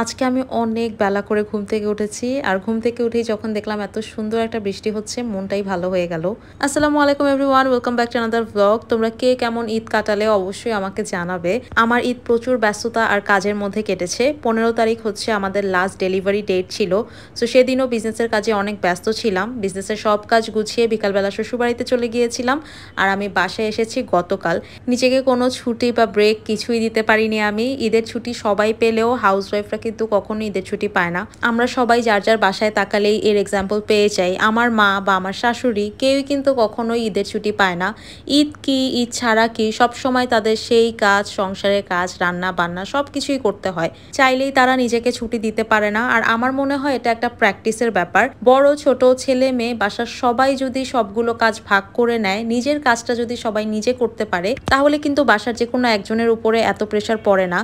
আজকে আমি অনেক বেলা করে ঘুম থেকে উঠেছি আর ঘুম থেকে উঠেই যখন দেখলাম এত সুন্দর একটা বৃষ্টি হচ্ছে মনটাই ভালো হয়ে গেল। আসসালামু আলাইকুম everyone, welcome back to another blog. তোমরা কে কেমন ঈদ কাটালে অবশ্যই আমাকে জানাবে। আমার ঈদ প্রচুর ব্যস্ততা আর কাজের মধ্যে কেটেছে। 15 তারিখ হচ্ছে আমাদের লাস্ট ডেলিভারি ডেট ছিল। সো সেদিনও বিজনেসের কাজে অনেক ব্যস্ত ছিলাম। বিজনেসের সব কাজ গুছিয়ে বিকালবেলা শ্বশুরবাড়িতে চলে গিয়েছিলাম আর আমি বাসায় এসেছি গতকাল। নিজেকে কোনো ছুটি বা ব্রেক কিছুই দিতে পারিনি আমি। ঈদের ছুটি সবাই পেলেও হাউসওয়াইফরা কিন্তু কখনো ঈদের ছুটি পায় না। আমরা সবাই যার যার বাসায় তাকালেই এর এক্সাম্পল পেয়ে যাই। আমার মা বা আমার শাশুড়ি কেউই কিন্তু কখনোই ঈদের ছুটি পায় না। ঈদ কি, ঈদ ছাড়া কি, সবসময় তাদের সেই কাজ, সংসারের কাজ, রান্না বান্না সব কিছুই করতে হয়। চাইলেই তারা নিজেকে ছুটি দিতে পারে না। আর আমার মনে হয় এটা একটা প্র্যাকটিসের ব্যাপার। বড় ছোট ছেলে মেয়ে বাসার সবাই যদি সবগুলো কাজ ভাগ করে নেয়, নিজের কাজটা যদি সবাই নিজে করতে পারে, তাহলে কিন্তু বাসার যে কোনো একজনের উপরে এত প্রেশার পড়ে না।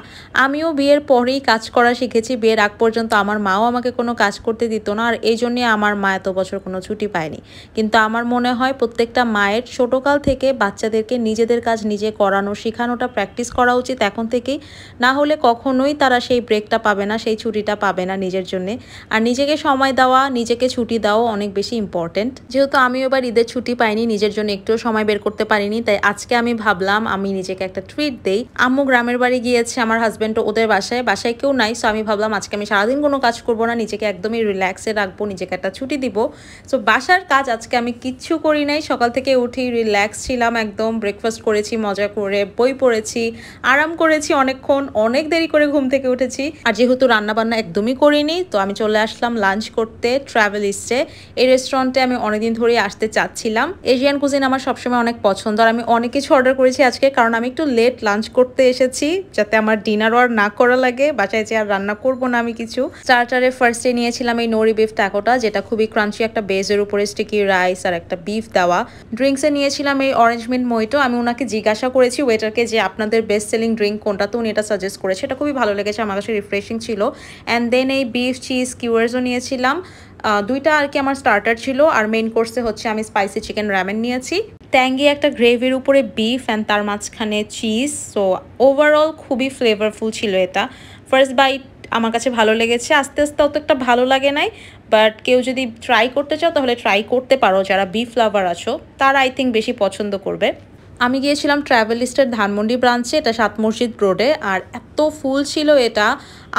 আমিও বিয়ের পরেই কাজ করা শিখেছি। বিয়ের আগ পর্যন্ত আমার মাও আমাকে কোনো কাজ করতে দিত না, আর এই জন্যে আমার মা এত বছর কোনো ছুটি পায়নি। কিন্তু আমার মনে হয় প্রত্যেকটা মায়ের ছোটকাল থেকে বাচ্চাদেরকে নিজেদের কাজ নিজে করানো শেখানোটা প্র্যাকটিস করা উচিত এখন থেকেই। না হলে কখনোই তারা সেই ব্রেকটা পাবে না, সেই ছুটিটা পাবে না নিজের জন্যে। আর নিজেকে সময় দেওয়া, নিজেকে ছুটি দেওয়া অনেক বেশি ইম্পর্টেন্ট। যেহেতু আমিও এবার ঈদের ছুটি পাইনি, নিজের জন্য একটুও সময় বের করতে পারিনি, তাই আজকে আমি ভাবলাম আমি নিজেকে একটা ট্রিট দেই। আম্মু গ্রামের বাড়ি গিয়েছে, আমার হাজব্যান্ডও ওদের বাসায় কেউ নাই। সো আমি ভাবলাম আজকে আমি সারাদিন কোনো কাজ করবো না, নিজেকে একদমই রিল্যাক্সে রাখবো, নিজেকে একটা ছুটি দিব। সো বাসার কাজ আজকে আমি কিচ্ছু করি নাই। সকাল থেকে উঠি রিল্যাক্স ছিলাম একদম। ব্রেকফাস্ট করেছি মজা করে, বই পড়েছি, আরাম করেছি অনেকক্ষণ, অনেক দেরি করে ঘুম থেকে উঠেছি। আর যেহেতু রান্নাবান্না একদমই করিনি, তো আমি চলে আসলাম লাঞ্চ করতে ট্রাভেল ইস্টে। এই রেস্টুরেন্টে আমি অনেকদিন ধরেই আসতে চাচ্ছিলাম। এশিয়ান কুজিন আমার সবসময় অনেক পছন্দ, আর আমি অনেক কিছু অর্ডার করেছি আজকে, কারণ আমি একটু লেট লাঞ্চ করতে এসেছি, যাতে আমার ডিনার আর না করা লাগে। বাসায় যে আর রান্না করবো না আমি কিছু। স্টার্টারে ফার্স্টে নিয়েছিলাম এই নোরি বিফ টাকোটা, যেটা খুবই ক্রাঞ্চি, একটা বেজের উপরে স্টিকি রাইস আর একটা বিফ দেওয়া। ড্রিঙ্কসে নিয়েছিলাম এই অরেঞ্জ মিন্ট মইটো। আমি ওনাকে জিজ্ঞাসা করেছি ওয়েটারকে যে আপনাদের বেস্ট সেলিং ড্রিঙ্ক কোনটা, তো উনি এটা সাজেস্ট করেছে। এটা খুবই ভালো লেগেছে, আমার কাছে রিফ্রেশিং ছিল। অ্যান্ড দেন এই বিফ চিজ কিউয়ার্সও নিয়েছিলাম। দুইটা আর কি আমার স্টার্টার ছিল। আর মেইন কোর্সে হচ্ছে আমি স্পাইসি চিকেন র্যামেন নিয়েছি। ট্যাঙ্গি একটা গ্রেভির উপরে বিফ অ্যান্ড তার মাঝখানে চিজ। সো ওভারঅল খুবই ফ্লেভারফুল ছিল এটা। ফার্স্ট বাইট আমার কাছে ভালো লেগেছে। আস্তে আস্তে অত একটা ভালো লাগে নাই, বাট কেউ যদি ট্রাই করতে চাও তাহলে ট্রাই করতে পারো। যারা বিফ লাভার আছো তারা আই থিঙ্ক বেশি পছন্দ করবে। আমি গিয়েছিলাম ট্রাভেলিস্টের ধানমন্ডি ব্রাঞ্চে, এটা 7 মসজিদ রোডে। আর এত ফুল ছিল এটা।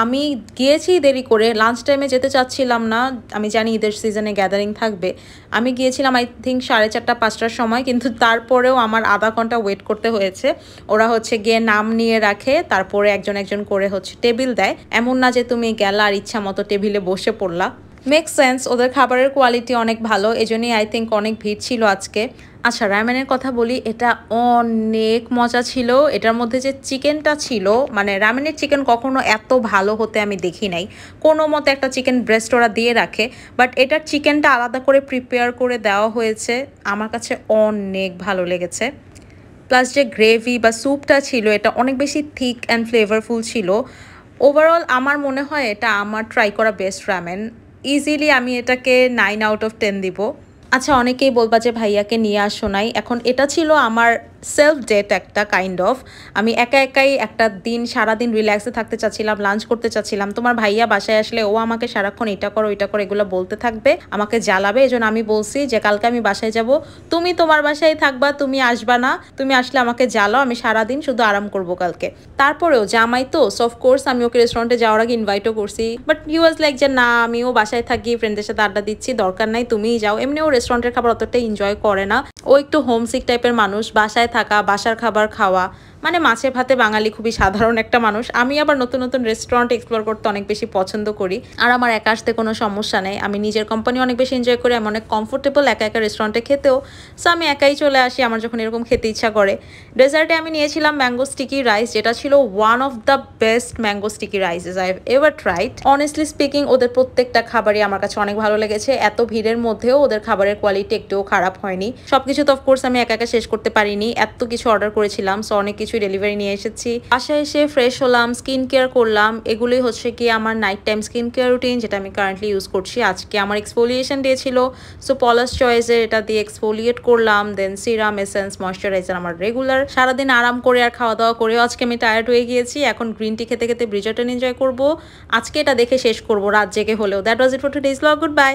আমি গিয়েছি দেরি করে, লাঞ্চ টাইমে যেতে চাচ্ছিলাম না। আমি জানি ঈদের সিজনে গ্যাদারিং থাকবে। আমি গিয়েছিলাম আই থিঙ্ক 4:30-5টার সময়, কিন্তু তারপরেও আমার আধা ঘন্টা ওয়েট করতে হয়েছে। ওরা হচ্ছে গিয়ে নাম নিয়ে রাখে, তারপরে একজন একজন করে হচ্ছে টেবিল দেয়। এমন না যে তুমি গেলা আর ইচ্ছা মতো টেবিলে বসে পড়লা। মেক সেন্স, ওদের খাবারের কোয়ালিটি অনেক ভালো, এজন্যই আই থিঙ্ক অনেক ভিড় ছিল আজকে। আচ্ছা, রামেনের কথা বলি, এটা অনেক মজা ছিল। এটার মধ্যে যে চিকেনটা ছিল, মানে রামেনের চিকেন কখনো এত ভালো হতে আমি দেখি নাই। কোনো মতে একটা চিকেন ব্রেস্ট ওরা দিয়ে রাখে, বাট এটার চিকেনটা আলাদা করে প্রিপেয়ার করে দেওয়া হয়েছে। আমার কাছে অনেক ভালো লেগেছে। প্লাস যে গ্রেভি বা স্যুপটা ছিল, এটা অনেক বেশি থিক অ্যান্ড ফ্লেভারফুল ছিল। ওভারঅল আমার মনে হয় এটা আমার ট্রাই করা বেস্ট রামেন। ইজিলি আমি এটাকে 9/10 দিব। আচ্ছা, অনেকেই বলবা যে ভাইয়াকে নিয়ে আসো নাই। এখন এটা ছিল আমার সেলফ ডেট একটা কাইন্ড অফ। আমি একা একাই একটা দিন সারাদিন রিল্যাক্সে থাকতে চাচ্ছিলাম, লাঞ্চ করতে চাচ্ছিলাম। তোমার ভাইয়া বাসায় আসলে ও আমাকে সারাক্ষণ এটা করো ওইটা করো এগুলো বলতে থাকবে, আমাকে জ্বালাবে। এই জন্য আমি বলছি যে কালকে আমি বাসায় যাব, তুমি তোমার বাসায় থাকবা, তুমি আসবা না। তুমি আসলে আমাকে জ্বালাও, আমি সারাদিন শুধু আরাম করবো কালকে। তারপরেও জামাই তো, অফকোর্স আমি ওকে রেস্টুরেন্টে যাওয়ার আগে ইনভাইটও করছি, বাট হি ওয়াজ লাইক যে না, আমিও বাসায় থাকি, ফ্রেন্ডদের সাথে আড্ডা দিচ্ছি, দরকার নাই, তুমিই যাও। এমনি ও রেস্টুরেন্টের খাবার অতটা এনজয় করে না। ও একটু হোমসিক টাইপের মানুষ, বাসায় থাকা, বাসার খাবার খাওয়া, মানে মাছে ভাতে বাঙালি, খুবই সাধারণ একটা মানুষ। আমি আবার নতুন নতুন রেস্টুরেন্ট এক্সপ্লোর করতে অনেক বেশি পছন্দ করি। আর আমার একা আসতে কোনো সমস্যা নেই, আমি নিজের কোম্পানি অনেক বেশি এনজয় করি, আমি অনেক কমফোর্টেবল একা একা রেস্টুরেন্টে খেতেও। সো আমি একাই চলে আসি আমার যখন এরকম খেতে ইচ্ছা করে। ডেজার্টে আমি নিয়েছিলাম ম্যাঙ্গো স্টিকি রাইস, যেটা ছিল one of the best mango sticky rises I have ever tried. Honestly speaking, ওদের প্রত্যেকটা খাবারই আমার কাছে অনেক ভালো লেগেছে। এত ভিড়ের মধ্যেও ওদের খাবারের কোয়ালিটি একটুও খারাপ হয়নি। সবকিছু তো অফকোর্স আমি একা একা শেষ করতে পারিনি, এত কিছু অর্ডার করেছিলাম। সো অনেক কিছু কিছুই ডেলিভারি নিয়ে এসেছি। বাসায় এসে ফ্রেশ হলাম, স্কিন কেয়ার করলাম। এগুলোই হচ্ছে কি আমার night time skin care routine, যেটা আমি কারেন্টলি ইউজ করছি। আজকে আমার এক্সফোলিয়েশন ডে ছিল, সো পলাশ চয়েসের এটা দিয়ে এক্সফোলিয়েট করলাম। দেন সিরাম, এসেন্স, ময়শ্চারাইজার আমার রেগুলার। সারাদিন আরাম করে আর খাওয়া দাওয়া করেও আজকে আমি টায়ার্ড হয়ে গিয়েছি। এখন গ্রিন টি খেতে খেতে ব্রিজারটন এনজয় করবো। আজকে এটা দেখে শেষ করবো রাত জেগে হলেও। That was it for today's blog. Good bye.